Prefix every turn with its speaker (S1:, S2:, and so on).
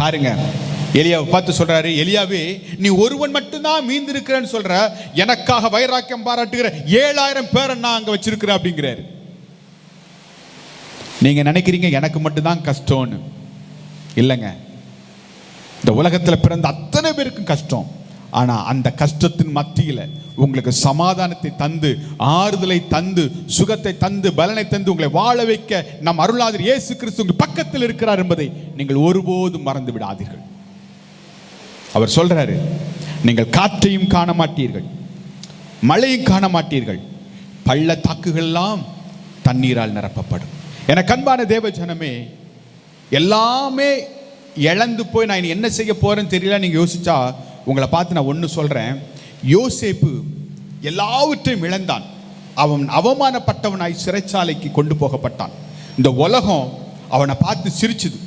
S1: பாருங்க, எலியாவை பார்த்து சொல்றாரு, எலியாவே நீ ஒருவன் மட்டும்தான் மீந்திருக்கிறேன்னு சொல்ற, எனக்காக வைராக்கியம் பாராட்டுகிற 7000 பேரை நான் அங்க வச்சிருக்கிறேன் அப்படிங்கிறாரு. நீங்க நினைக்கிறீங்க எனக்கு மட்டும்தான் கஷ்டம்னு. இல்லைங்க, இந்த உலகத்தில் பிறந்த அத்தனை பேருக்கும் கஷ்டம். ஆனா அந்த கஷ்டத்தின் மத்தியில் உங்களுக்கு சமாதானத்தை தந்து, ஆறுதலை தந்து, சுகத்தை தந்து, பலனை தந்து, உங்களை வாழ வைக்க நம் அருளாளர் இயேசு கிறிஸ்து உங்கள் பக்கத்தில் இருக்கிறார் என்பதை நீங்கள் ஒருபோதும் மறந்து விடாதீர்கள். அவர் சொல்றாரு, நீங்கள் காற்றையும் காண மாட்டீர்கள், மழையும் காண மாட்டீர்கள், பள்ளத்தாக்குகள் எல்லாம் தண்ணீரால் நிரப்பப்படும். என கண்பான தேவ ஜனமே, எல்லாமே இழந்து போய் நான் இனி என்ன செய்ய போறேன்னு தெரியல நீங்க யோசிச்சா, உங்களை பார்த்து நான் ஒன்று சொல்றேன். யோசேப்பு எல்லாவற்றையும் இழந்தான். அவன் அவமானப்பட்டவனாய் சிறைச்சாலைக்கு கொண்டு போகப்பட்டான். இந்த உலகம் அவனை பார்த்து சிரிச்சுது.